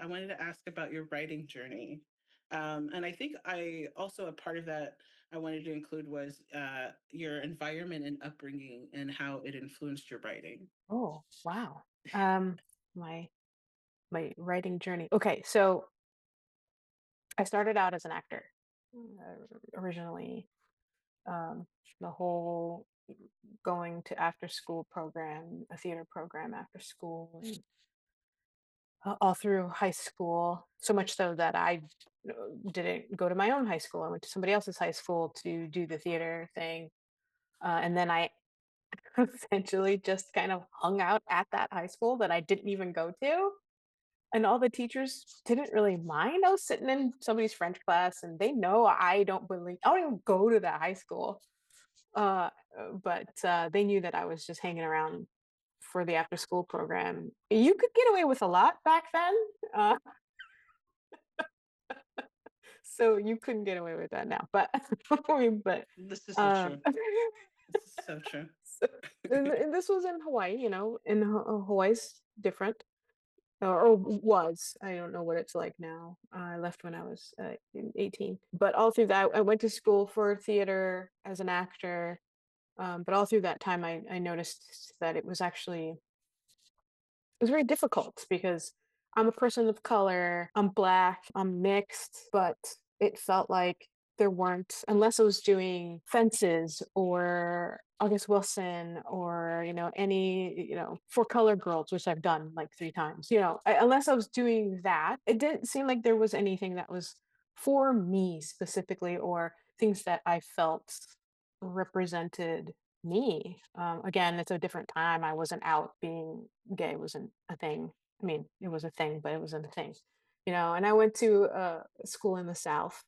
I wanted to ask about your writing journey. And I think I also, a part of that I wanted to include was your environment and upbringing and how it influenced your writing. Oh, wow. Um, my my writing journey. Okay, so I started out as an actor originally. Um, the whole going to after school program, a theater program after school, and all through high school. So much so that I didn't go to my own high school. I went to somebody else's high school to do the theater thing, and then I essentially just kind of hung out at that high school that I didn't even go to. And all the teachers didn't really mind. I was sitting in somebody's French class and they know I don't even go to that high school. Uh, but they knew that I was just hanging around for the after school program. You could get away with a lot back then. Uh, so you couldn't get away with that now. But I mean, but This is so um true. This is so true. so, and this was in Hawaii, and Hawaii's different. Or was. I don't know what it's like now. I left when I was 18. But all through that, I went to school for theater as an actor. But all through that time, I noticed that it was very difficult because I'm a person of color, I'm black, I'm mixed, but it felt like there weren't, unless I was doing Fences or August Wilson or, any, For Color Girls, which I've done like 3 times, unless I was doing that, it didn't seem like there was anything that was for me specifically or things that I felt represented me. Again, it's a different time. I wasn't out being gay wasn't a thing. I mean, it was a thing, but it wasn't a thing, And I went to a school in the South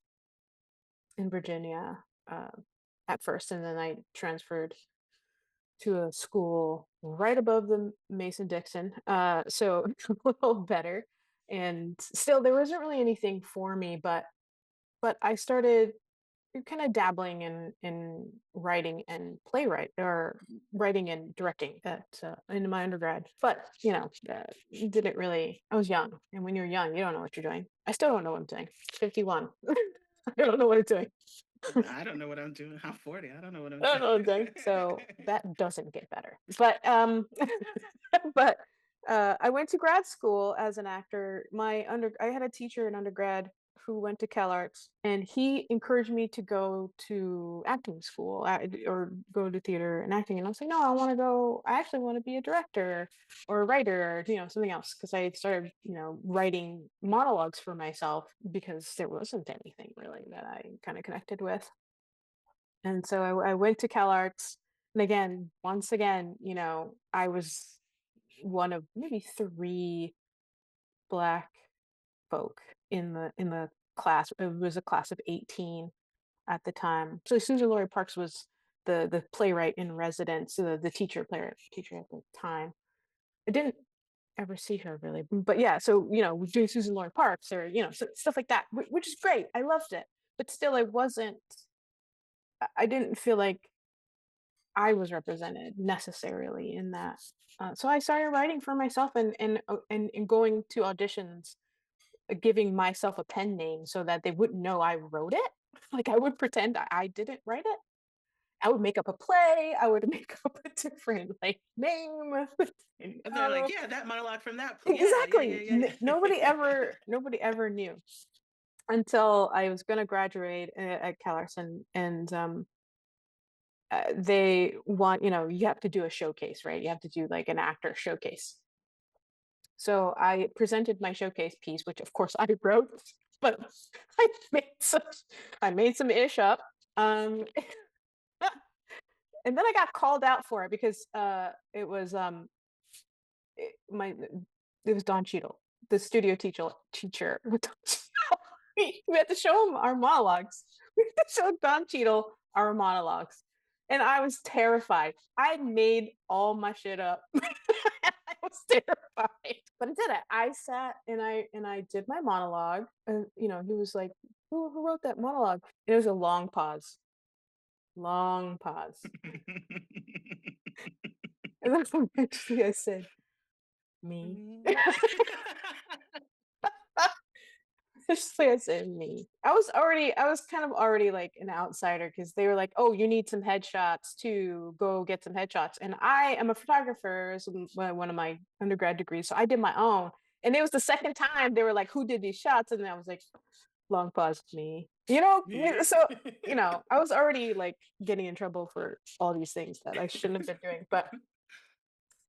in Virginia at first, and then I transferred to a school right above the Mason Dixon. So a little better. And still, there wasn't really anything for me, but I started kind of dabbling in writing and playwright or writing and directing in my undergrad, but didn't really. I was young, and when you're young, you don't know what you're doing. I still don't know what I'm doing. 51. I don't know what I'm doing. I don't know what I'm doing. I'm 40. I don't know what I'm I don't doing. know what I'm doing. So that doesn't get better. But but I went to grad school as an actor. I had a teacher in undergrad who went to CalArts, and he encouraged me to go to acting school or go to theater and acting. And I was like, no, I want to go. I actually want to be a director or a writer or something else because I started writing monologues for myself because there wasn't anything really that I kind of connected with. And so I went to CalArts, and again, once again, I was one of maybe 3 Black folk in the class. It was a class of 18 at the time. So Susan Lori Parks was the playwright in residence, the playwright teacher at the time. I didn't ever see her really, but yeah. So we're doing Susan Lori Parks or stuff like that, which is great. I loved it, but still, I wasn't. I didn't feel like I was represented necessarily in that. So I started writing for myself and going to auditions, giving myself a pen name so that they wouldn't know I wrote it. Like I would pretend I didn't write it. I would make up a play. I would make up a different name. And, And they're like, yeah, that monologue from that. Yeah, yeah, exactly. yeah, yeah. Nobody ever knew until I was going to graduate at CalArts and they want you have to do a showcase, right? You have to do like an actor showcase. So I presented my showcase piece, which of course I wrote, but I made some I made some ish up. Um, and then I got called out for it because my it was Don Cheadle, the studio teacher with Don Cheadle. We had to show him our monologues. We had to show Don Cheadle our monologues. And I was terrified. I made all my shit up. I was terrified. But I did it. I sat and I did my monologue. And he was like, who wrote that monologue? And it was a long pause. Long pause. And then eventually I said, me. just as in me. I was kind of already like an outsider because they were like, "Oh, you need some headshots to go get some headshots." And I am a photographer, as one of my undergrad degrees, so I did my own. And it was the second time they were like, "Who did these shots?" And I was like, "Long pause, me." So I was already like getting in trouble for all these things that I shouldn't have been doing, but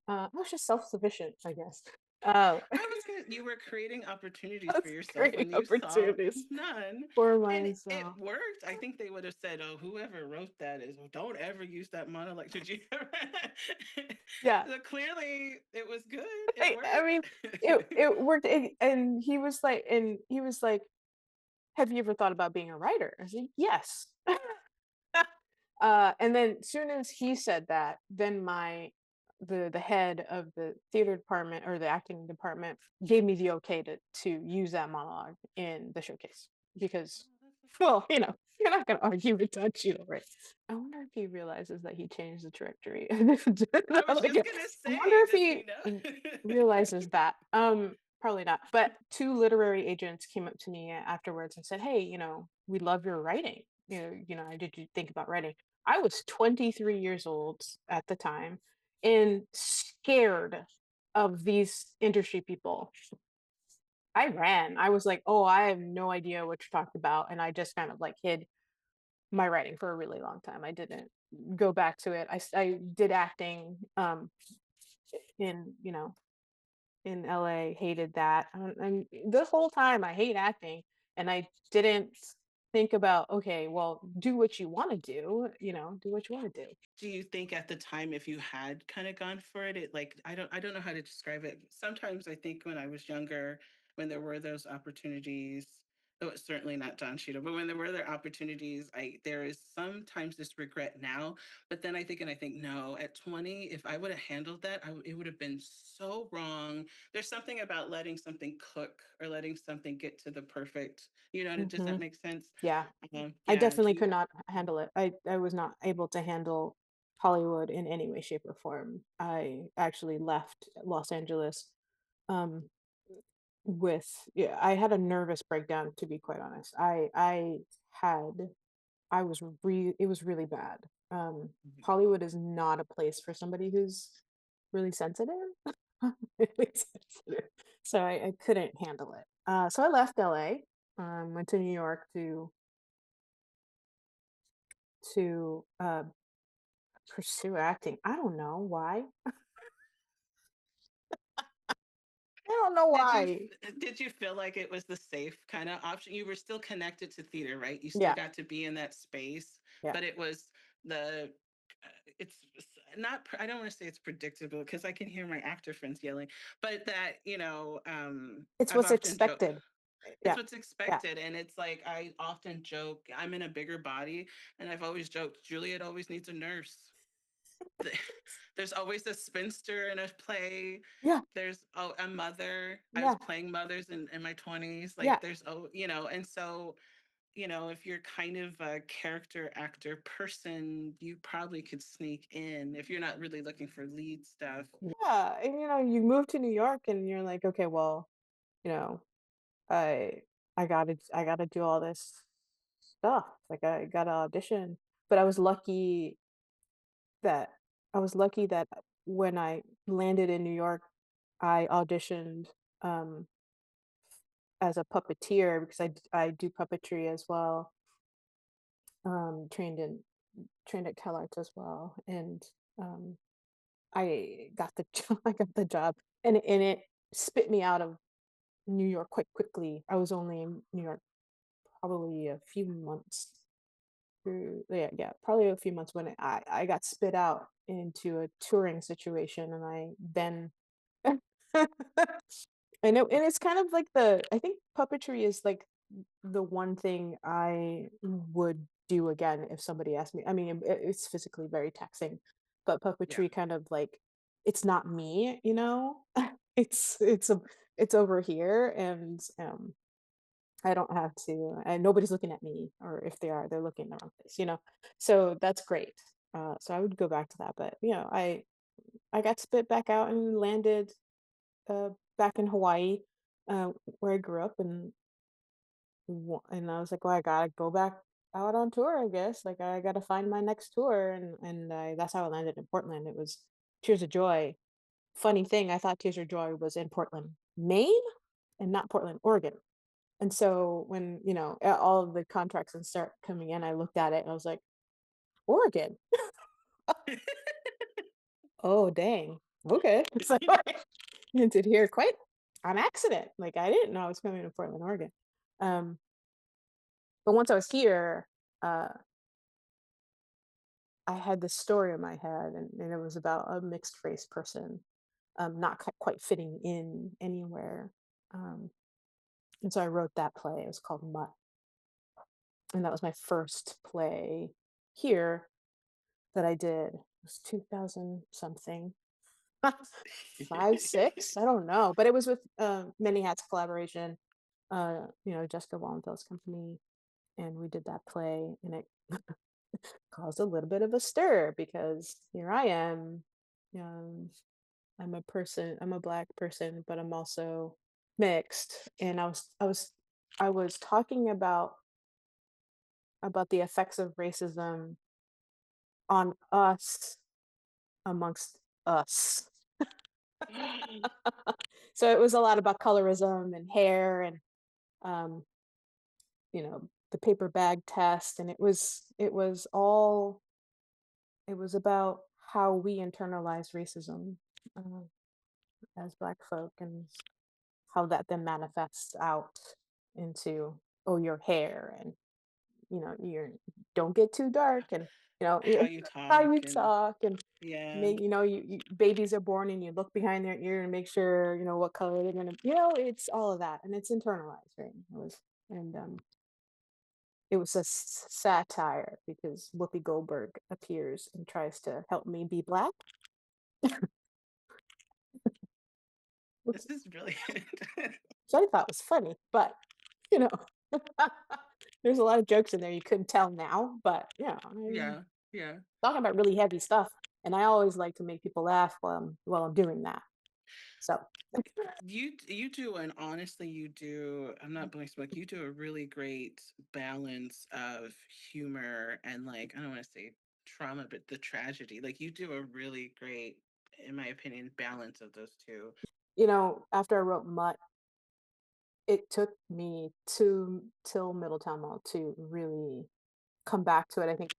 I was just self-sufficient, I guess. I was gonna you were creating opportunities I for was yourself creating when you saw opportunities none, for and it myself. worked. I think they would have said, "Oh, whoever wrote that is don't ever use that monologue." Did you ever? Yeah. So clearly, it was good. It I mean, worked. it worked, and he was like, "Have you ever thought about being a writer?" I said, "Yes." And then soon as he said that, then the head of the theater department or the acting department gave me the okay to use that monologue in the showcase because, Oh, that's well, you're not gonna argue with Don Cheadle, right? I wonder if he realizes that he changed the trajectory. I was Like, just gonna I wonder say, if does he he know? realizes that. Probably not. But two literary agents came up to me afterwards and said, "Hey, we love your writing. Did you think about writing?" I was 23 years old at the time and scared of these industry people. I ran. I was like, "Oh, I have no idea what you're talking about." And I just kind of like hid my writing for a really long time. I didn't go back to it. I did acting in, in LA, hated that. And the whole time I hate acting and I didn't think about, okay, well, do what you want to do, do what you want to do. Do you think at the time if you had kind of gone for it, like I don't know how to describe it. Sometimes I think when I was younger, when there were those opportunities, though it's certainly not Don Cheadle, but when there were other opportunities, there is sometimes this regret now. But then I think no, at 20, if I would have handled that, it would have been so wrong. There's something about letting something cook or letting something get to the perfect, does Hmm. that make sense? Yeah. I Yeah. Do definitely you could not handle it. I was not able to handle Hollywood in any way, shape, or form. I actually left Los Angeles um yeah, I had a nervous breakdown, to be quite honest. Had I was it was really bad. Hollywood is not a place for somebody who's really sensitive. Really sensitive. So I couldn't handle it. So I left LA, went to New York to pursue acting. I don't know why. I don't know Did you why. did you feel like it was the safe kind of option? You were still connected to theater, right? You still Yeah, got to be in that space, yeah. but it was the not I don't want to say it's predictable because I can hear my actor friends yelling, but that, It's I've what's often joked expected. it's Yeah, what's yeah. expected. And it's like I often joke, I'm in a bigger body, and I've always joked, Juliet always needs a nurse. There's always a spinster in a play. Yeah, There's a mother. I was yeah, playing mothers in my 20s. Like yeah. there's and so, if you're kind of a character actor person, you probably could sneak in if you're not really looking for lead stuff. Yeah, and you move to New York and you're like, okay, well, you know, I I gotta do all this stuff. Like I gotta audition. But that I was lucky that when I landed in New York, I auditioned um as a puppeteer because I do puppetry as well. Trained at CalArts as well. And um I got the I got the job and it spit me out of New York quite quickly. I was only in New York probably a few months yeah, yeah, probably a few months when I got spit out into a touring situation, and I then and it's kind of like I think puppetry is like the one thing I would do again if somebody asked me. I mean, it's physically very taxing, but Yeah. puppetry kind of like it's not me, it's it's over here, and I don't have to, and nobody's looking at me, or if they are, they're looking in the wrong place. So that's great. So I would go back to that, but I got spit back out and landed back in Hawaii, where I grew up, and And I was like, well, I gotta go back out on tour, I guess. Like I gotta find my next tour, and that's how I landed in Portland. It was Tears of Joy. Funny thing, I thought Tears of Joy was in Portland, Maine, and not Portland, Oregon. And so when all of the contracts and start coming in, I looked at it and I was like, Oregon. Oh dang. Okay. So I entered here quite on accident. Like I didn't know I was coming to Portland, Oregon. Um, but once I was here, uh, I had this story in my head, and it was about a mixed race person, not quite fitting in anywhere. Um, and so I wrote that play. It was called Mutt, and that was my first play here that I did. It was 2000 something, 5, 6, I don't know, but it was with Many Hats collaboration. Jessica Wallenfeld's company, and we did that play, and it caused a little bit of a stir because here I am. Um, I'm a black person, but I'm also mixed. And I was talking about the effects of racism on us amongst us. So it was a lot about colorism and hair and um, the paper bag test, and it was about how we internalize racism uh, as black folk, and how that then manifests out into, oh, your hair, and you're don't get too dark, and How you how you talk and talk, and yeah. babies are born and you look behind their ear and make sure what color they're gonna, it's all of that, and it's internalized, right? It was a satire because Whoopi Goldberg appears and tries to help me be black, which This is brilliant. I thought was funny, but you know, there's a lot of jokes in there you couldn't tell now, but yeah, I'm Yeah, yeah. talking about really heavy stuff, and I always like to make people laugh while I'm doing that. So, You do, and honestly, you do. I'm not blowing smoke. You do a really great balance of humor and, like, I don't want to say trauma, but the tragedy. Like you do a really great, in my opinion, balance of those two. after I wrote Mutt, it took me to till Middletown Mall to really come back to it. I think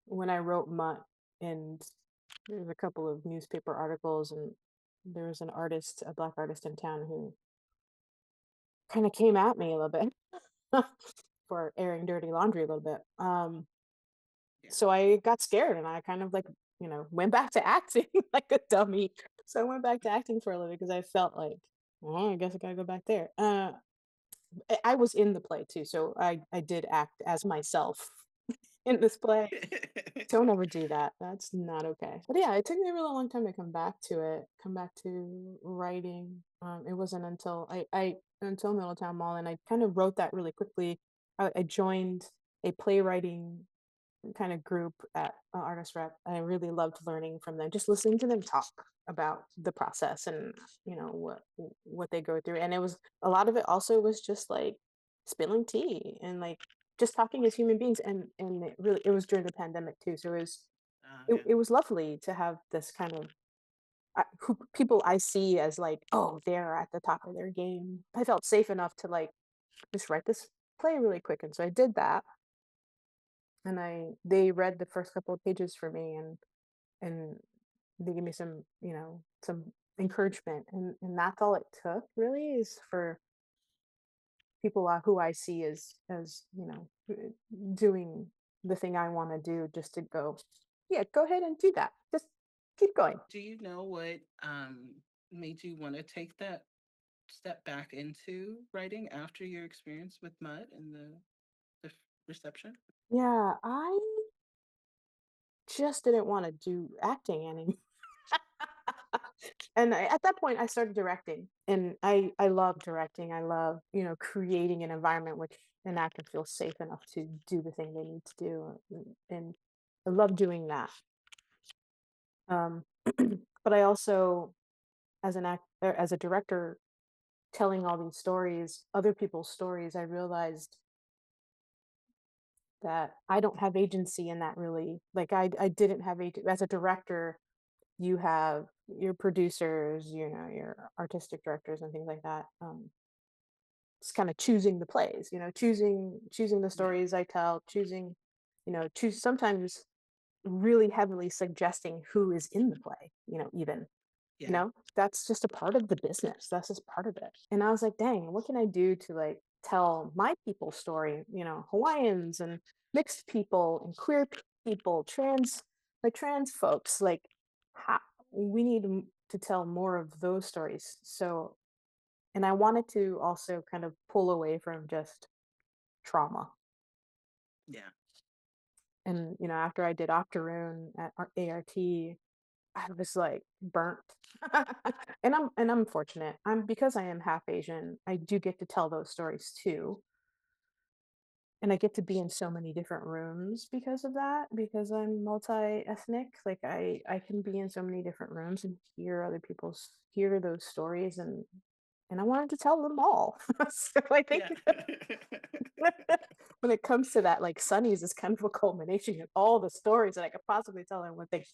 when I wrote Mutt, and there's a couple of newspaper articles, and there was an artist, a black artist in town, who kind of came at me a little bit for airing dirty laundry a little bit. Yeah. So I got scared, and I kind of, like, went back to acting like a dummy. So I went back to acting for a little bit because I felt like, well, I guess I gotta go back there. I was in the play too, so I did act as myself in this play. Don't ever do that. That's not okay. But yeah, it took me a really long time to come back to writing. It wasn't until Middletown Mall, and I kind of wrote that really quickly. I joined a playwriting kind of group at Artist Rep. I really loved learning from them, just listening to them talk about the process, and what they go through. And it was a lot of it also was just like spilling tea, and like just talking as human beings. And it was during the pandemic too, so it, Yeah. it was lovely to have this kind of people I see as like, oh, they're at the top of their game. I felt safe enough to like just write this play really quick, and so I did that. And they read the first couple of pages for me, and they gave me some encouragement, and that's all it took, really, is for people who I see as doing the thing I want to do, just to go, yeah, go ahead and do that, just keep going. Do you know what made you want to take that step back into writing after your experience with Mud and the reception? Yeah, I just didn't want to do acting anymore. And at that point, I started directing, and I love directing. I love creating an environment which an actor feels safe enough to do the thing they need to do, and I love doing that. Um, but I also, as an actor, as a director, telling all these stories, other people's stories, I realized that I don't have agency in that really. Like I didn't have as a director, you have your producers, your artistic directors and things like that. It's kind of choosing the plays, choosing the Yeah. stories I tell, choose sometimes really heavily suggesting who is in the play, even. Yeah. That's just a part of the business. That's just part of it. And I was like, dang, what can I do to like tell my people's story? Hawaiians and mixed people and queer people, trans folks, like how we need to tell more of those stories. So, and I wanted to also kind of pull away from just trauma. Yeah. And after I did Octoroon at ART, I was like burnt. And I'm fortunate. Because I am half Asian, I do get to tell those stories too. And I get to be in so many different rooms because of that, because I'm multi-ethnic. Like I can be in so many different rooms and hear those stories, and I wanted to tell them all. So I think Yeah. when it comes to that, like Sunny's is kind of a culmination of all the stories that I could possibly tell in one thing.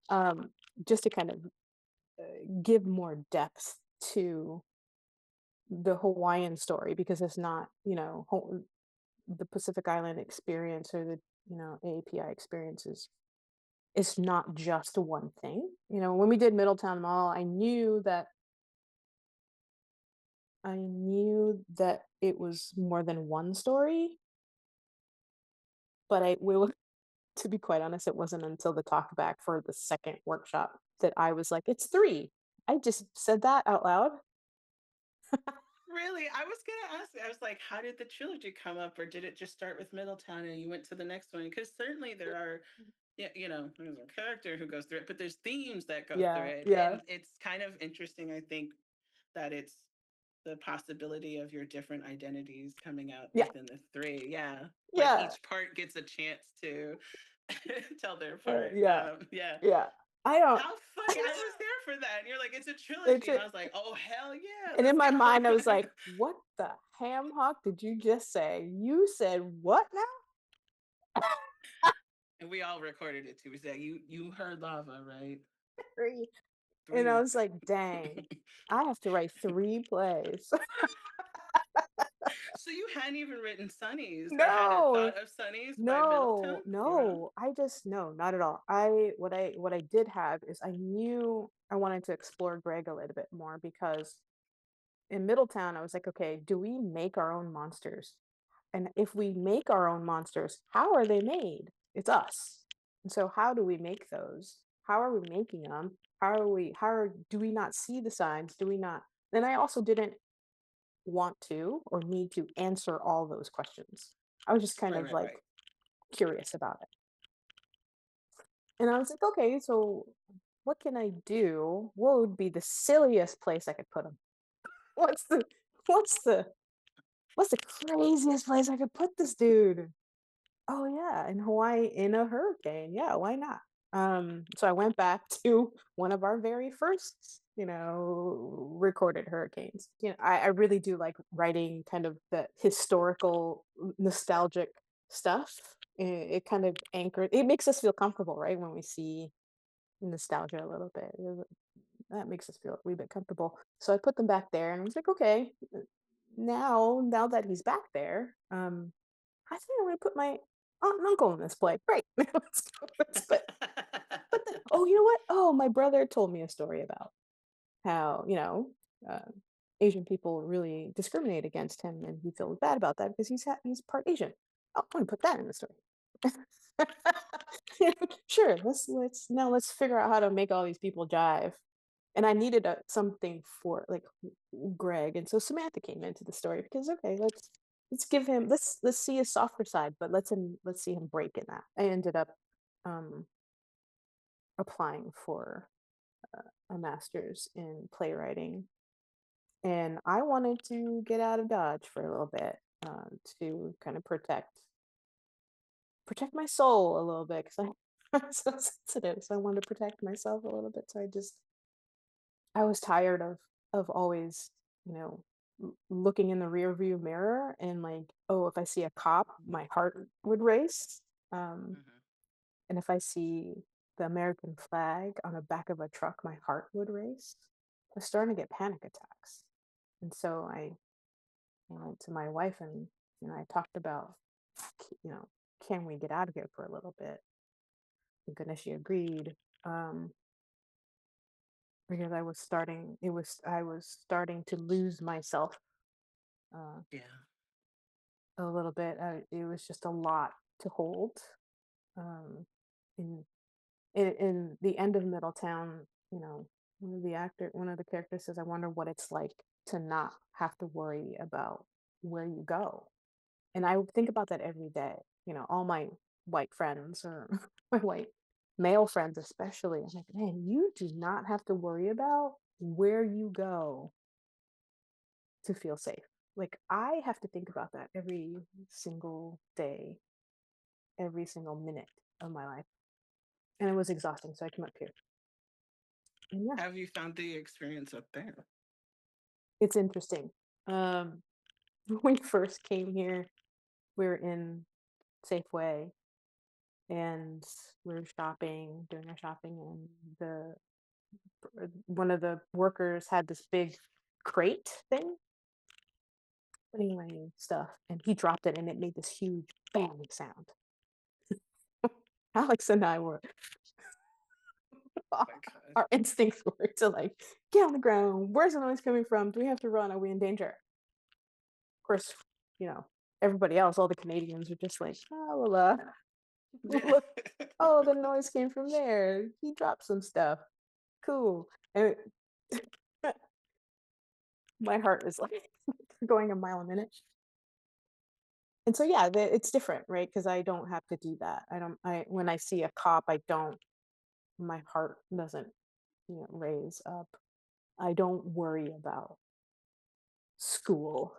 Um, just to kind of give more depth to the Hawaiian story, because it's not, the Pacific Island experience, or the, AAPI experiences. It's not just one thing. When we did Middletown Mall, I knew that it was more than one story, but I will to be quite honest, it wasn't until the talk back for the second workshop that I was like, it's three. I just said that out loud. Really? I was gonna ask, I was like, how did the trilogy come up, or did it just start with Middletown and you went to the next one? Because certainly there are, yeah, there's a character who goes through it, but there's themes that go through Yeah, it. yeah, And it's kind of interesting, I think, that it's the possibility of your different identities coming out yeah, within the three. Yeah. Like yeah, each part gets a chance to tell their part. yeah, Yeah. yeah. I don't. How funny. I was there for that. And you're like, it's a it's trilogy. And I a, was like, oh, hell yeah, and in let's my go. mind, I was like, "What the ham hock did you just say? You said what now?" And we all recorded it too. We said, you heard lava, right? Three. And I Three. was like, "Dang, I have to write 3 plays." So you hadn't even written Sunnies or had a No, thought of Sunnies by no, Middletown? Wow. no. I just no, not at all. What I did have is I knew I wanted to explore Greg a little bit more, because in Middletown I was like, okay, do we make our own monsters? And if we make our own monsters, how are they made? It's us. And so how do we make those? How are we making them? Do we not see the signs? Do we not? And I also didn't want to or need to answer all those questions. I was just kind Right, of right, like right. curious about it. And I was like, okay, so what can I do? What would be the silliest place I could put them? What's the what's the what's the craziest place I could put this dude? Oh yeah, in Hawaii in a hurricane. Yeah, why not? So I went back to one of our very first, recorded hurricanes. I really do like writing kind of the historical, nostalgic stuff. It kind of it makes us feel comfortable, right? When we see nostalgia a little bit. That makes us feel a wee bit comfortable. So I put them back there, and I was like, okay, now that he's back there, I think I'm gonna put my aunt and uncle in this play. Great. But oh, you know what? Oh, my brother told me a story about how, Asian people really discriminate against him, and he feels bad about that because he's part Asian. Oh, I'm gonna put that in the story. Sure, let's figure out how to make all these people jive. And I needed something for like Greg, and so Samantha came into the story, because okay, let's give him let's see his softer side, but let's see him break in that. I ended up um, applying for a master's in playwriting, and I wanted to get out of Dodge for a little bit, to kind of protect my soul a little bit, because I'm so sensitive, so I wanted to protect myself a little bit. So I was tired of always, you know looking in the rear view mirror and like, oh, if I see a cop, my heart would race. Um, Mhm. and if I see the American flag on the back of a truck, my heart would race. I was starting to get panic attacks. And so I went to my wife and, I talked about, you know, can we get out of here for a little bit? Thank goodness she agreed. Um, because I was starting to lose myself uh, Yeah. a little bit. It was just a lot to hold. Um, in in the end of Middletown, one of the characters says, "I wonder what it's like to not have to worry about where you go." And I think about that every day. All my white friends or my white male friends, especially. I'm like, man, you do not have to worry about where you go to feel safe. Like, I have to think about that every single day, every single minute of my life. And it was exhausting. So I came up here. And yeah, Have you found the experience up there? it's interesting. Um, when we first came here, we were in Safeway and we were shopping, doing our shopping, and one of the workers had this big crate thing putting my stuff, and he dropped it, and it made this huge bang sound. Alex and I were My God. our instincts were to like get on the ground. Where's the noise coming from? Do we have to run? Are we in danger? Of course, you know everybody else, all the Canadians, are just like, oh well, Yeah. look, oh the noise came from there. He dropped some stuff. Cool. And my heart is like going a mile a minute. And so yeah, it's different, right? Because I don't have to do that. I don't. I When I see a cop, I don't. My heart doesn't, raise up. I don't worry about school,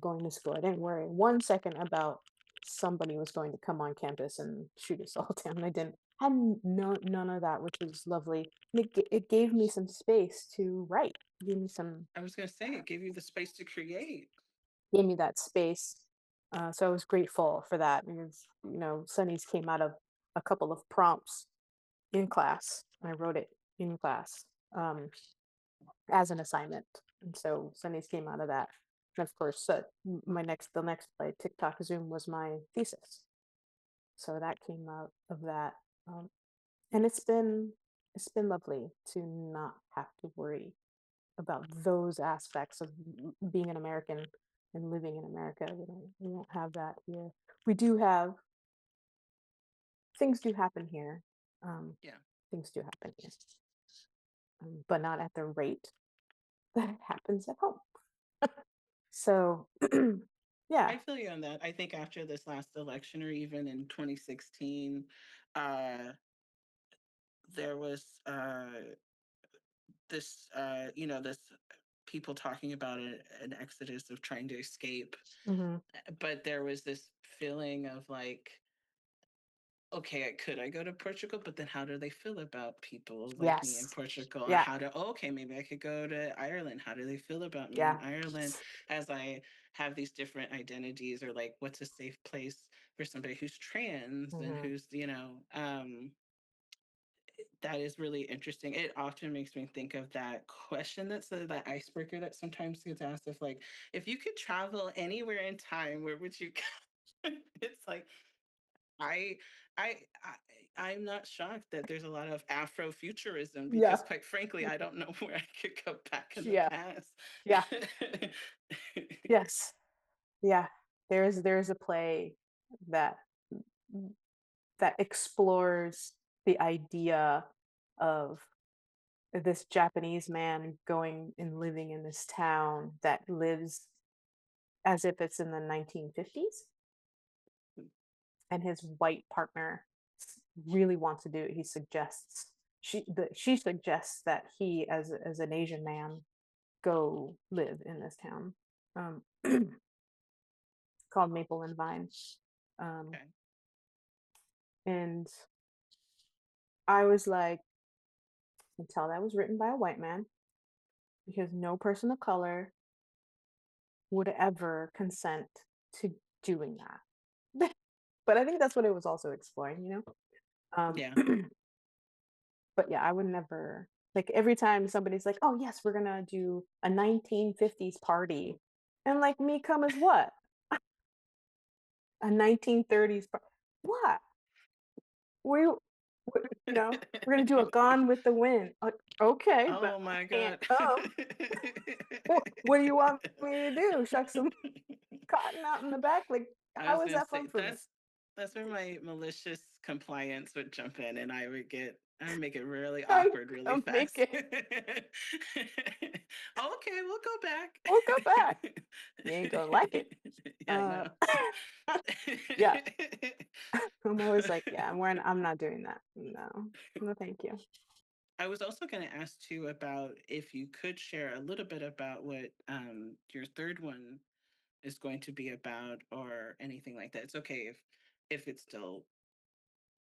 going to school. I didn't worry 1 second about somebody was going to come on campus and shoot us all down. I didn't. Had none of that, which was lovely. And it gave me some space to write. Gave me some I was gonna say it gave you the space to create. Gave me that space. So I was grateful for that because, Sunny's came out of a couple of prompts in class. I wrote it in class, as an assignment. And so Sunny's came out of that. And of course, the next play, TikTok Zoom, was my thesis. So that came out of that. Um, and it's been lovely to not have to worry about those aspects of being an American and living in America. We don't have that here. We do have Things do happen here. Um, Yeah. things do happen here, but not at the rate that it happens at home. So, yeah. I feel you on that. I think after this last election or even in 2016, uh, there was this, this people talking about an exodus of trying to escape. Hmm. But there was this feeling of like, okay, could I go to Portugal? But then how do they feel about people like me in Yes. Portugal? Or Yeah. okay, maybe I could go to Ireland. How do they feel about me in Yeah. Ireland as I have these different identities? Or like, what's a safe place for somebody who's trans and Hmm. who's, that is really interesting. It often makes me think of that question that's that icebreaker that sometimes gets asked of like, if you could travel anywhere in time, where would you go? It's like, I, I, I'm not shocked that there's a lot of Afrofuturism Yeah. because, quite frankly, I don't know where I could go back in the Yeah. past. Yeah. Yes. Yeah. There's a play that that explores the idea of this Japanese man going and living in this town that lives as if it's in the 1950s, and his white partner really wants to do it. She suggests that he, as an Asian man, go live in this town, um, called Maple and Vine. Um, Okay. and I was like, I can tell that was written by a white man because no person of color would ever consent to doing that. But I think that's what it was also exploring, you know? Yeah. But yeah, I would never like every time somebody's like, "Oh yes, we're gonna do a 1950s party," and like me come as what? A 1930s what? We, you know, we're gonna do a Gone with the Wind. Okay, but Oh I my can't god. come. What do you want me to do? Shuck some cotton out in the back? Like, I was how is gonna that say fun for me? that's where my malicious compliance would jump in, and I make it really Trying awkward really to make fast. it. Okay, we'll go back. We'll go back. You ain't gonna like it. Yeah, I Uh, know. yeah. I'm always like, yeah, I'm not doing that. No, no, thank you. I was also going to ask too about if you could share a little bit about what your third one is going to be about, or anything like that. It's okay if it's still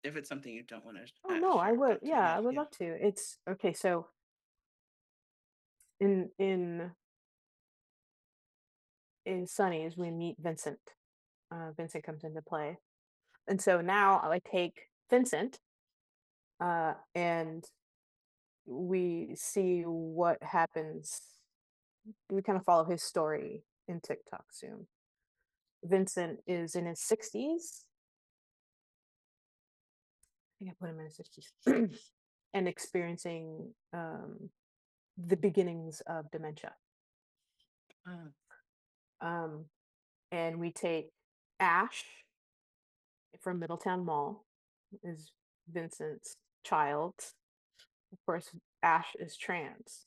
if it's something you don't want to Oh no, I share would. about too. Yeah, Yeah, I would yeah. love to. It's okay. So in Sunny's, we meet Vincent. Vincent comes into play, and so now I take Vincent, and we see what happens. We kind of follow his story in TikTok soon. Vincent is in his 60s. I think I put him in his 60s and experiencing the beginnings of dementia. Uh, Um, and we take Ash from Middletown Mall, is Vincent's child. Of course, Ash is trans,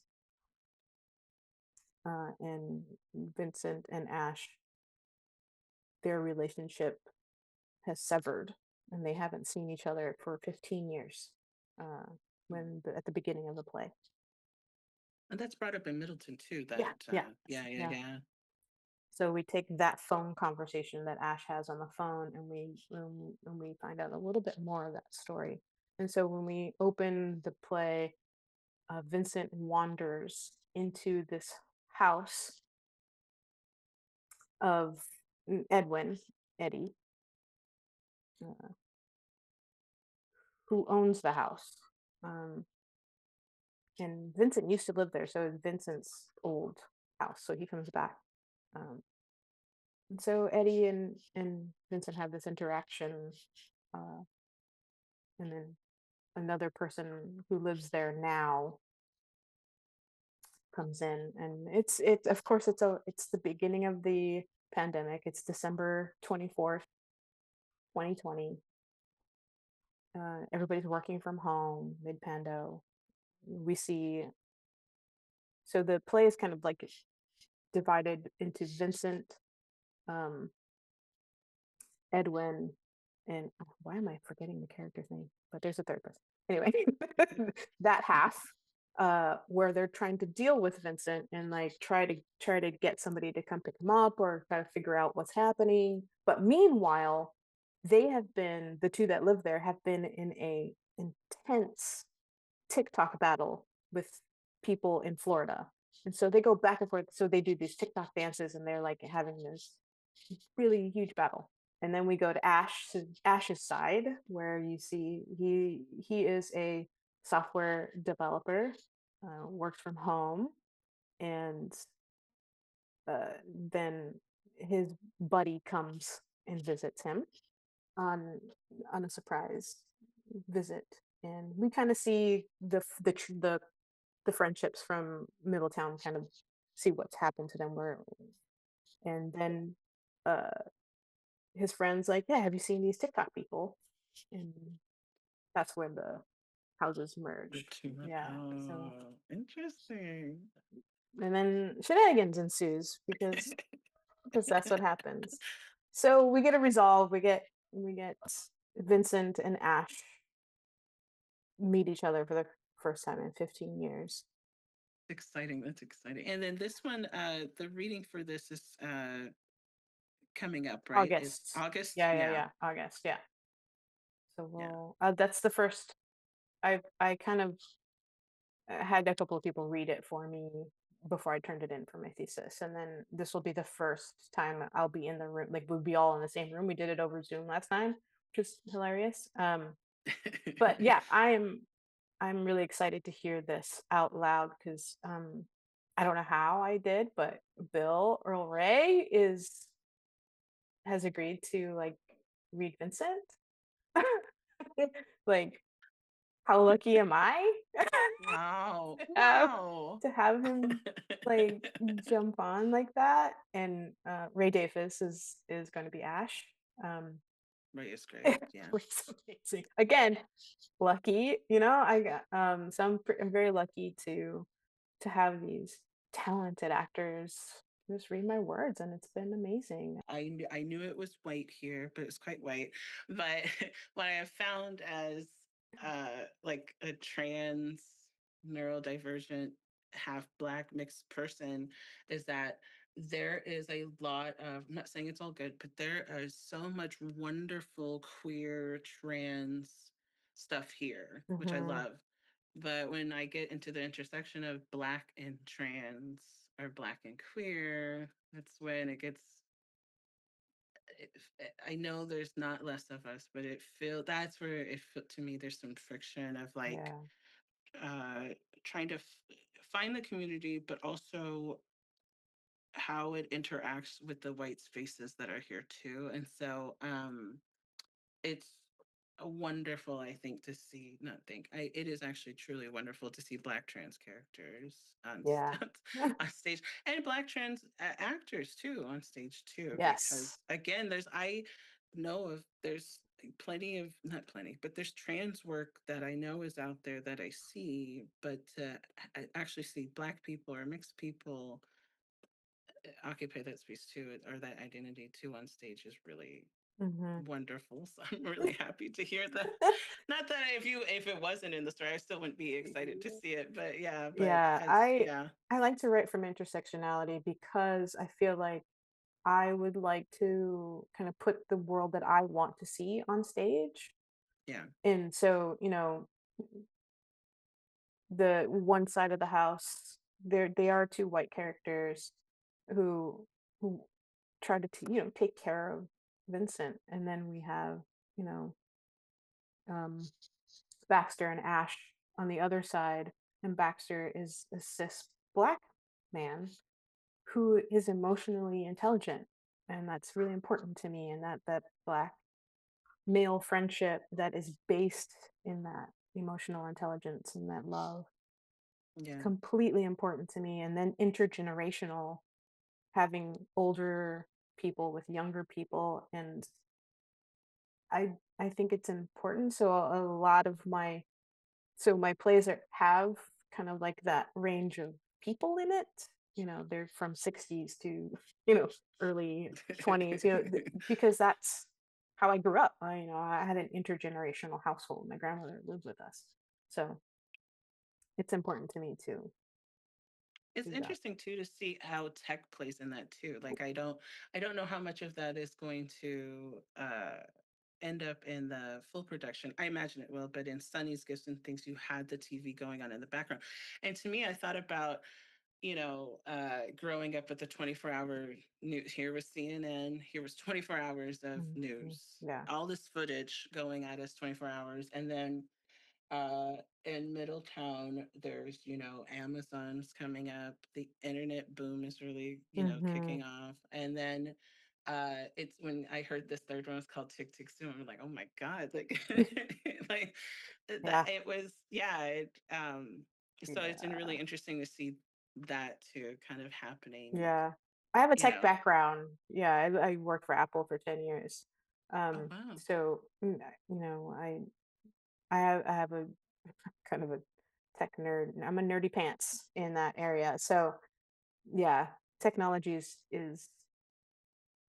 and Vincent and Ash, their relationship has severed, and they haven't seen each other for 15 years. Uh, at the beginning of the play. and that's brought up in Middleton too. Yeah, That yeah, yeah, yeah, yeah. yeah. So we take that phone conversation that Ash has on the phone, and we find out a little bit more of that story. And so when we open the play, Vincent wanders into this house of Edwin, Eddie, uh, who owns the house. Um, and Vincent used to live there, so it's Vincent's old house. So he comes back. Um, and so Eddie and Vincent have this interaction, uh, and then another person who lives there now comes in, and it's of course it's the beginning of the pandemic. It's December 24th, 2020. Everybody's working from home mid pando. We see, so the play is kind of like divided into Vincent, um, Edwin, and why am I forgetting the character's name? But there's a third person. Anyway, that half, where they're trying to deal with Vincent and like try to get somebody to come pick him up or try to figure out what's happening. But meanwhile, the two that live there have been in a intense TikTok battle with people in Florida. And so they go back and forth. So they do these TikTok dances and they're like having this really huge battle. And then we go to Ash's side, where you see he is a software developer, works from home, and then his buddy comes and visits him on a surprise visit, and we kind of see the friendships from Middletown, kind of see what's happened to them. Where and then uh, his friends like, yeah, have you seen these TikTok people? And that's when the houses The merge. two. Yeah. So Oh, interesting. and then shenanigans ensues because that's what happens. So we get a resolve. We get Vincent and Ash meet each other for the first time in 15 years. Exciting. That's exciting. And then this one, the reading for this is coming up, right? Is August. August? Yeah, yeah, Yeah. yeah. August. Yeah. So Yeah. that's the first. I kind of had a couple of people read it for me, before I turned it in for my thesis. And then this will be the first time I'll be in the room. Like we'll be all in the same room. We did it over Zoom last time, which is hilarious. But yeah, I'm really excited to hear this out loud because I don't know how I did, but Bill Earl Ray is has agreed to like read Vincent. Like, how lucky am I Wow. to have Wow. him like jump on like that? And Ray Davis is going to be Ash. Um, Right, it's great. Yeah. which is amazing. Again, lucky, I got I'm very lucky to have these talented actors just read my words, and it's been amazing. I knew it was white here, but it's quite white. But what I have found as like a trans neurodivergent half black mixed person is that there is a lot of, I'm not saying it's all good, but there is so much wonderful queer trans stuff here, which I Hmm. love. But when I get into the intersection of black and trans or black and queer, that's when it gets, I know there's not less of us, but that's where to me there's some friction of like Yeah. uh trying to find the community, but also how it interacts with the white spaces that are here too. And so it's wonderful, I think, to see, not think, it is actually truly wonderful to see black trans characters on Yeah. on stage, and black trans actors too on stage too, Yes. because again, I know of there's plenty of, not plenty, but there's trans work that I know is out there that I see, but I actually see black people or mixed people occupy that space too, or that identity too on stage is really Hmm. wonderful. So I'm really happy to hear that. Not that if it wasn't in the story, I still wouldn't be excited to see it. But yeah, but Yeah, it's yeah, I like to write from intersectionality because I feel like I would like to kind of put the world that I want to see on stage. yeah, And so, the one side of the house, they are two white characters who who try to take care of Vincent, and then we have you know um, Baxter and Ash on the other side, and Baxter is a cis black man who is emotionally intelligent, and that's really important to me. And that black male friendship that is based in that emotional intelligence and that love, yeah. completely important to me. And then intergenerational, having older people with younger people, and I think it's important. So a lot of my plays have kind of like that range of people in it. They're from 60s to early 20s. Because that's how I grew up. I had an intergenerational household. My grandmother lived with us, so it's important to me to It's do that. interesting too to see how tech plays in that too. Like I don't know how much of that is going to end up in the full production. I imagine it will, but in Sunny's Gifts and Things, you had the TV going on in the background. And to me, I thought about, growing up with the 24-hour news. Here was CNN, here was 24 hours of Mhm. news, Yeah. all this footage going at us 24 hours. And then in Middletown, there's, Amazon's coming up. The internet boom is really, Hmm. kicking off. And then it's when I heard this third one was called Tick Tick Zoom. I'm like, oh my God, like like that Yeah. it was, yeah, so it's been really Yeah. interesting to see that too kind of happening, Yeah. I have a you tech know. background. Yeah, I worked for Apple for 10 years. Oh wow. So, I have a kind of a tech nerd. I'm a nerdy pants in that area. So, yeah, technology is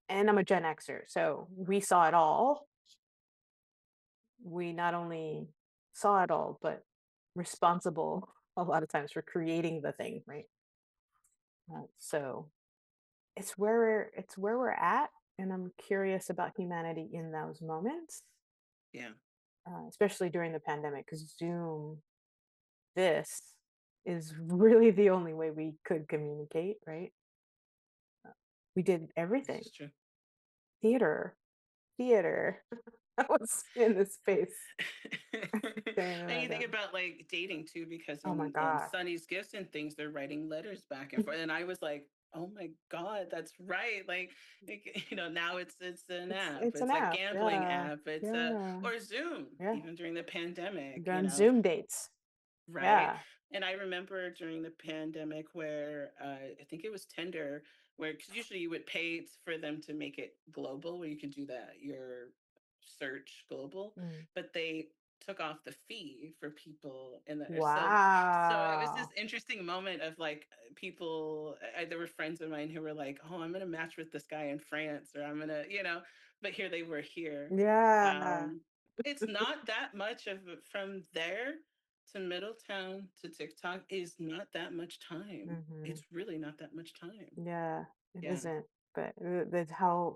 and I'm a Gen Xer. So, we saw it all. We not only saw it all, but responsible a lot of times for creating the thing, right? So, it's where we're at, and I'm curious about humanity in those moments, Yeah. especially during the pandemic, because Zoom, this. is really the only way we could communicate, right? We did This everything. is true. Theater, theater. I was in this space. Saying And that you think again. about like dating too, because Oh my in god. Sunny's gifts and things, they're writing letters back and forth. And I was like, oh my God, that's right. Now it's an app, It's an it's a app. gambling Yeah. app, it's a Yeah. or Zoom, Yeah. even during the pandemic, Done Zoom dates. right? Yeah. And I remember during the pandemic where I think it was Tinder, where because usually you would pay for them to make it global, where you could do that, your search global, Mm. but they took off the fee for people in the so it was this Wow. interesting moment of like people there were friends of mine who were like, oh, I'm gonna match with this guy in France, or I'm gonna, but here they were here. Yeah. um it's not that much of from there to Middletown to TikTok is not that much time. Mhm. It's really not that much time. Yeah, it Yeah. isn't, but that's how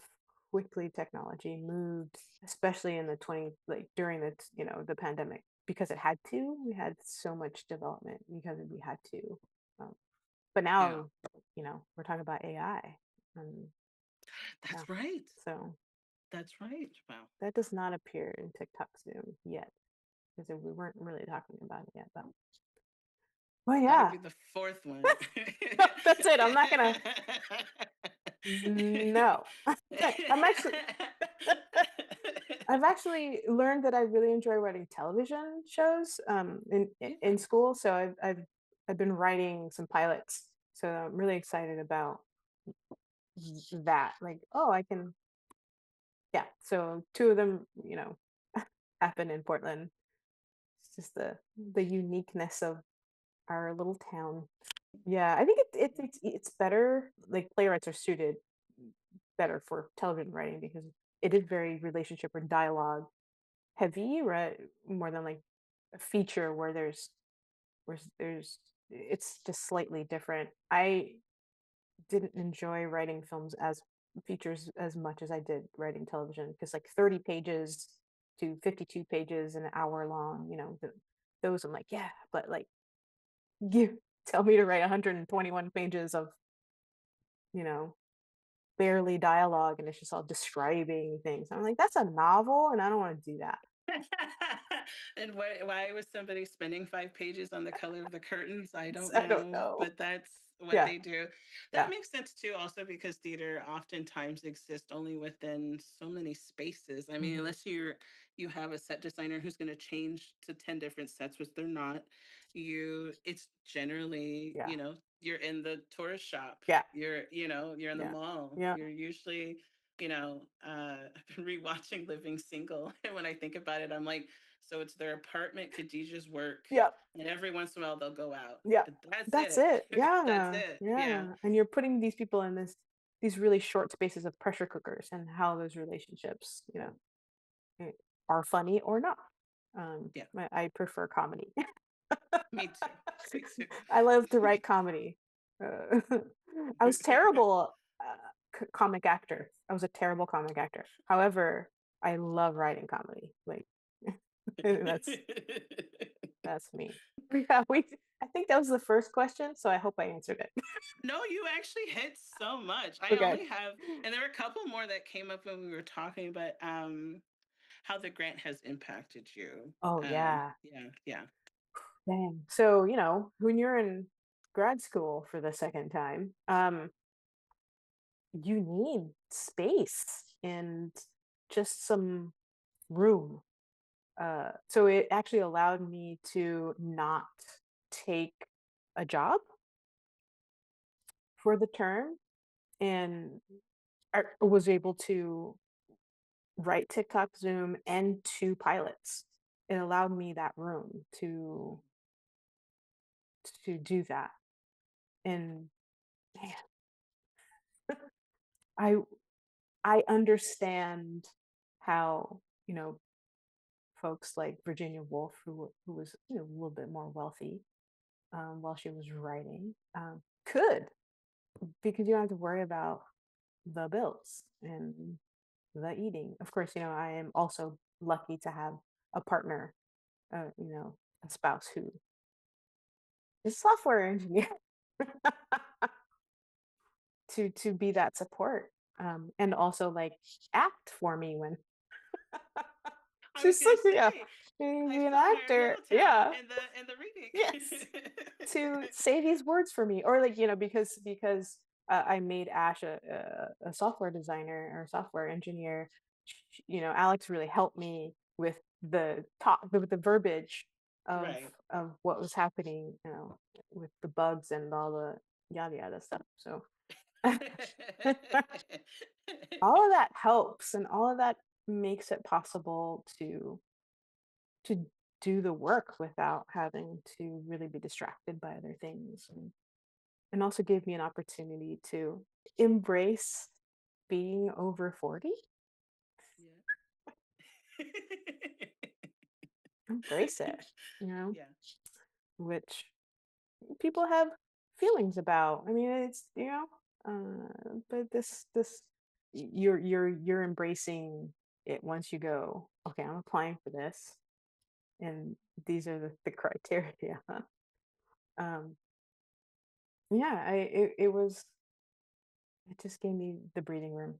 quickly technology moved, especially in the 20 like during the pandemic because it had to. We had so much development because we had to. Um, but Yeah. now, we're talking about AI, and yeah, That's right. so That's right. Wow. that does not appear in TikTok Zoom yet because we weren't really talking about it yet. But well, That'll yeah, be the fourth one. that's it. I'm not gonna. No, I'm actually. I've actually learned that I really enjoy writing television shows in Yeah. school. So I've been writing some pilots. So I'm really excited about that. Like, oh, I can, yeah. So two of them, happen in Portland. It's just the uniqueness of our little town. Yeah, I think it's better. Like playwrights are suited better for television writing because it is very relationship or dialogue heavy, right? More than like a feature where there's it's just slightly different. I didn't enjoy writing films as features as much as I did writing television because like 30 pages to 52 pages an hour long, those I'm like, yeah, but like give tell me to write 121 pages of, you know, barely dialogue and it's just all describing things. I'm like, that's a novel and I don't want to do that. And why was somebody spending 5 pages on the color of the curtains? I don't I don't know, know. but that's what Yeah. they do. That Yeah. makes sense too, also because theater oftentimes exists only within so many spaces. I mean, Mhm. unless you have a set designer who's going to change to 10 different sets, which they're not, it's generally, Yeah. you're in the tourist shop. Yeah. You're in the Yeah. mall. Yeah. You're usually I've been rewatching Living Single, and when I think about it, I'm like, so it's their apartment, Khadijah's work, Yeah. and every once in a while they'll go out. Yeah. But that's That's it. it. That's Yeah. it. Yeah. Yeah. And you're putting these people in these really short spaces of pressure cookers and how those relationships, eh, are funny or not. Yeah. I prefer comedy. Me too. Me too. I love to write comedy. Uh, I was terrible comic actor. I was a terrible comic actor. However, I love writing comedy. Like that's that's me. Yeah, I think that was the first question, so I hope I answered it. No, you actually hit so much. I Okay. only have, and there were a couple more that came up when we were talking, but how the grant has impacted you. Oh yeah. Yeah, yeah. Dang. So, when you're in grad school for the second time, you need space and just some room. So it actually allowed me to not take a job for the term and I was able to write TikTok, Zoom, and two pilots. It allowed me that room to do that. And man, I I understand how, folks like Virginia Woolf, who was, a little bit more wealthy while she was writing, could because you don't have to worry about the bills and the eating. Of course, I am also lucky to have a partner, a spouse who a software engineer to be that support, and also like act for me when I was she's gonna like, yeah, say, you I be an saw her in actor, Middletown yeah, in the yes, reading. to say these words for me, or like because I made Ash a software designer or software engineer. Alex really helped me with the talk, with the verbiage Right. of what was happening, with the bugs and all the yada yada stuff. So all of that helps, and all of that makes it possible to do the work without having to really be distracted by other things, and also gave me an opportunity to embrace being over 40. Yeah. Embrace it, you know Yeah. which people have feelings about. I mean, it's, but you're embracing it once you go, okay, I'm applying for this, and these are the criteria. um yeah, it just gave me the breathing room.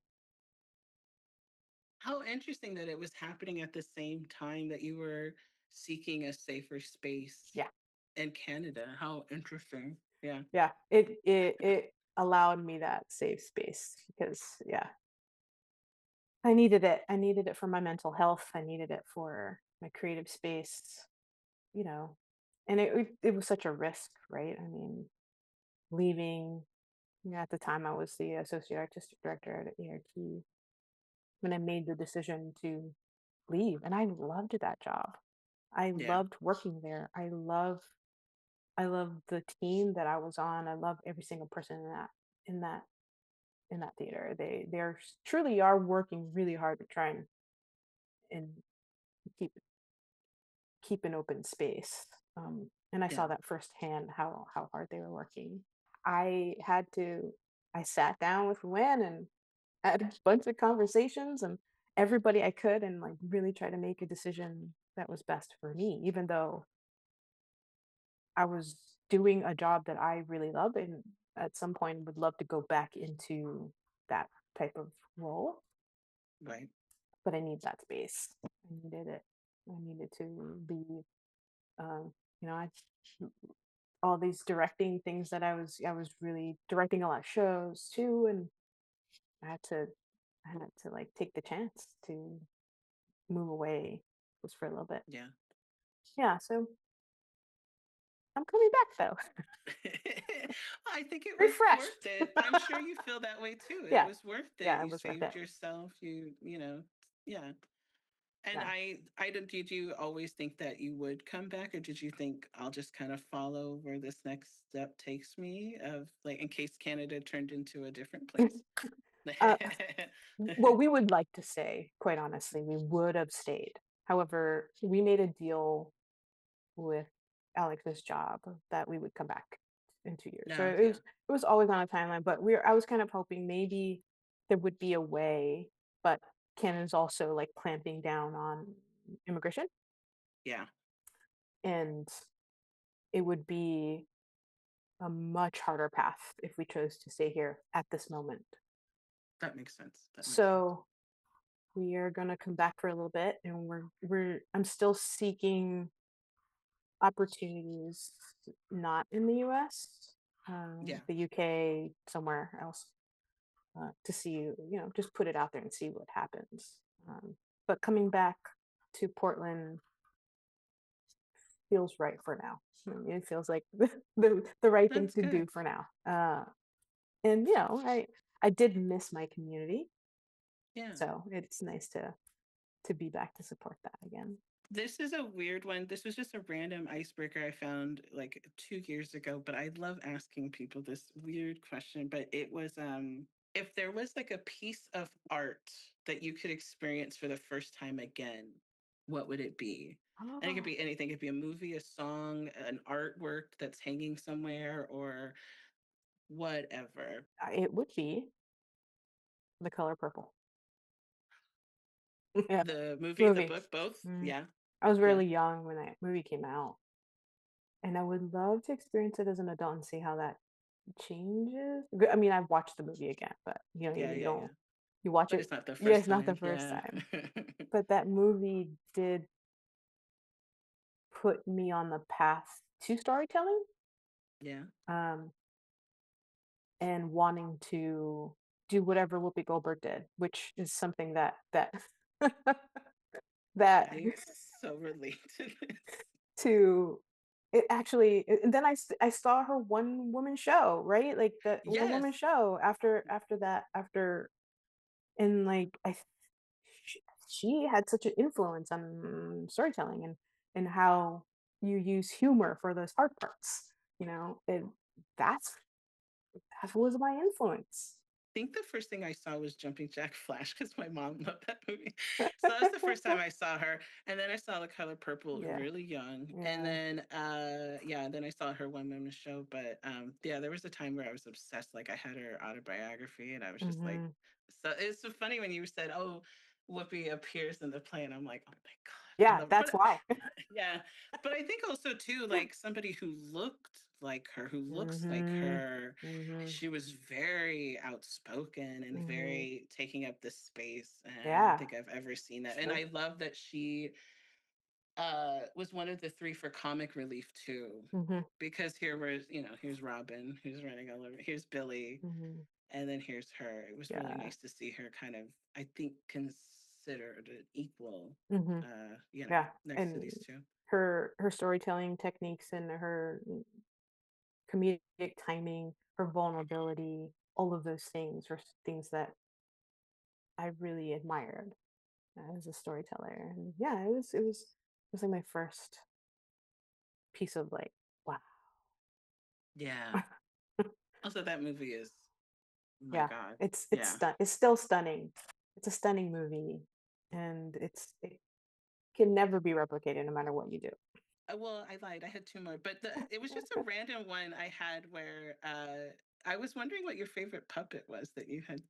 How interesting that it was happening at the same time that you were seeking a safer space Yeah. in Canada. How interesting. Yeah. Yeah, it allowed me that safe space because, yeah, I needed it. I needed it for my mental health. I needed it for my creative space, you know. And it was such a risk, right? I mean, leaving, at the time I was the associate artistic director at ART when I made the decision to leave, and I loved that job. I Yeah. loved working there. I love the team that I was on. I love every single person in that in that theater. They're truly are working really hard to try and keep keep an open space. And I Yeah. saw that firsthand how hard they were working. I had to I sat down with Lynn and had a bunch of conversations and everybody I could, and like really try to make a decision that was best for me, even though I was doing a job that I really love and at some point would love to go back into that type of role. Right. But I need that space. I needed it. I needed to be, um, I all these directing things that I was really directing a lot of shows too, and I had to I had to like take the chance to move away just for a little bit. Yeah. Yeah, so I'm coming back though, I think it was worth refreshed. it. I'm sure you feel that way too. It Yeah, was worth it. yeah, it You was worth saved it. yourself. Yeah. And Yeah. I don't, did you always think that you would come back, or did you think I'll just kind of follow where this next step takes me, of like in case Canada turned into a different place? uh, well, we would like to say, quite honestly, we would have stayed. However, we made a deal with Alex's job that we would come back in 2 years. So No, it was yeah, it was always on a timeline, but I was kind of hoping maybe there would be a way, but Canada's also like clamping down on immigration, yeah, and it would be a much harder path if we chose to stay here at this moment. that makes sense. That makes sense. So we are gonna come back for a little bit, and I'm still seeking opportunities not in the US, Yeah, the UK, somewhere else, to see, just put it out there and see what happens. But coming back to Portland feels right for now. I mean, it feels like the right thing that's to do good. for now. And I did miss my community, Yeah. so it's nice to be back to support that again. This is a weird one. This was just a random icebreaker I found like 2 years ago, but I love asking people this weird question. But it was if there was like a piece of art that you could experience for the first time again, what would it be? And it could Oh, be anything. It could be a movie, a song, an artwork that's hanging somewhere, or whatever. it would be The Color Purple. Yeah, The movie, the movie. book, both? Mm. Yeah. I was Yeah. really young when that movie came out. and I would love to experience it as an adult and see how that changes. I mean, I've watched the movie again, but Yeah, you yeah, yeah. don't you watch But it. it's not the Yeah, first it's not the time. first Yeah. time, but that movie did put me on the path to storytelling. Yeah. Um, and wanting to do whatever Whoopi Goldberg did, which is something that that I so relate to this. to it actually and then I saw her one woman show, right? Like the one woman Yes. show after that after and like she, she had such an influence on storytelling and how you use humor for those hard parts, and that's that was my influence. Think the first thing I saw was Jumping Jack Flash because my mom loved that movie. So that was the first time I saw her. And then I saw The Color Purple Yeah, really young. And yeah. then yeah, then I saw her one woman show. But yeah, there was a time where I was obsessed. Like I had her autobiography and I was just like, Mhm. so it's so funny when you said, oh, Whoopi appears in the play, and I'm like, oh my God, I Yeah, love it. that's But why. yeah, but I think also too, like somebody who looked like her, who looks like Mhm. her, Mhm. she was very outspoken and Mhm. very taking up the space. And I don't Yeah, think I've ever seen that. And true. I love that she was one of the three for comic relief too. Mhm. Because here was, here's Robin who's running all over, here's Billy, Mhm. and then here's her. It was really Yeah. nice to see her kind of, I think, considered an equal, Mhm. Yeah, next to and these two. her storytelling techniques and her comedic timing, her vulnerability, all of those things are things that I really admired as a storyteller. And yeah, it was like my first piece of like, wow. Yeah. Also, that movie is, my Yeah, God. it's Yeah. it's still stunning. It's a stunning movie, and it can never be replicated no matter what you do. Well, I lied. I had two more, but it was just a random one I had where I was wondering what your favorite puppet was that you had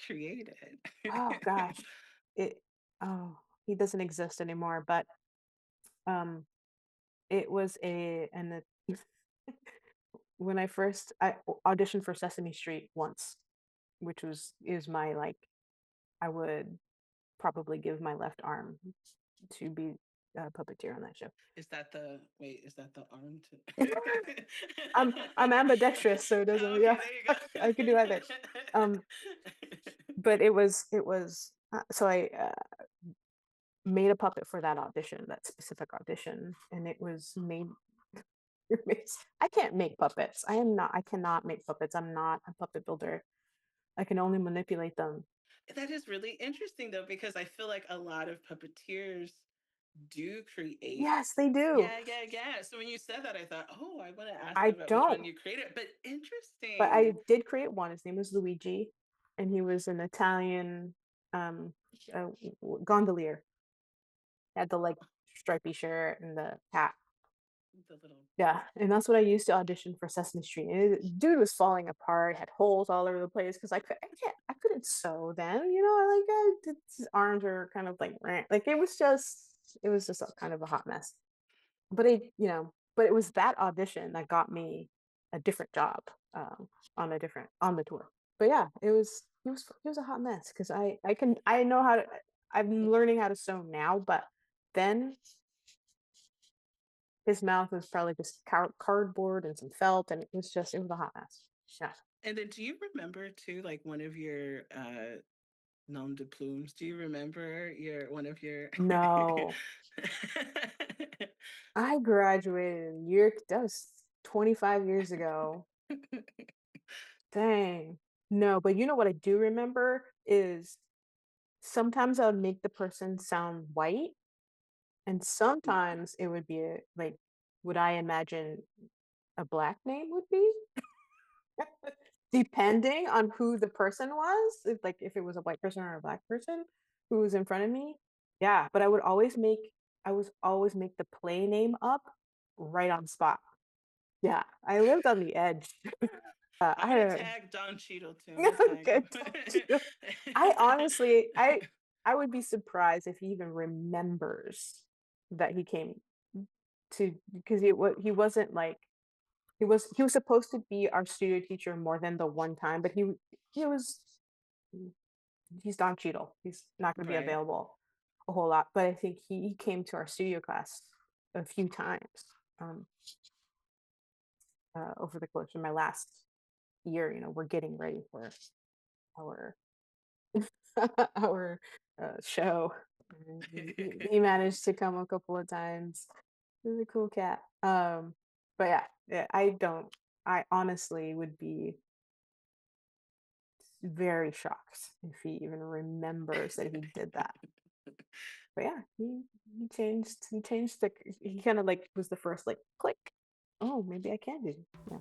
created. Oh gosh, it oh he doesn't exist anymore, but um, it was a and the when I auditioned for Sesame Street once, which is my like I would probably give my left arm to be a puppeteer on that show. Is that the wait? Is that the arm to? I'm ambidextrous, so it doesn't. Oh, okay, Yeah, there you I could do either. Um, go. but it was so I made a puppet for that audition, that specific audition, and it was made. I can't make puppets. I cannot make puppets. I'm not a puppet builder. I can only manipulate them. That is really interesting though, because I feel like a lot of puppeteers do create. Yes, they do. Yeah, yeah, yeah. So when you said that, I thought, oh, I want to ask I about which don't, one you created. But but I interesting. did create one. His name was Luigi, and he was an Italian um, gondolier. Had the like stripy shirt and the hat. The little. Yeah, and that's what I used to audition for Sesame Street. And dude was falling apart, had holes all over the place because I couldn't sew then, like his arms are kind of like like it was just a kind of a hot mess. But it was that audition that got me a different job on the tour. But yeah, it was a hot mess because I know how to I'm learning how to sew now, but then his mouth was probably just cardboard and some felt, and it was a hot mess. Yeah. And then, do you remember too, like one of your nom de plumes? Do you remember your one of your? No, I graduated that was 25 years ago. Dang. No, but you know what I do remember is sometimes I would make the person sound white, and sometimes it would be like, would I imagine a black name would be? Depending on who the person was, if it was a white person or a black person who was in front of me. Yeah, but I was always make the play name up right on spot. Yeah, I lived on the edge. I'm I gonna had tag Don Cheadle too. I'm gonna a tag him. good touch. I honestly, I would be surprised if he even remembers that he came. to because he wasn't like he was supposed to be our studio teacher more than the one time, but he was he's Don Cheadle. He's not going to be Right. available a whole lot, but I think he came to our studio class a few times um, over the course of my last year. You know, we're getting ready for our our show. And he managed to come a couple of times. He's a cool cat. But yeah, yeah, I don't. I honestly would be very shocked if he even remembers that he did that. But yeah, he changed the he kind of like was the first like click. Oh, maybe I can do. Yeah.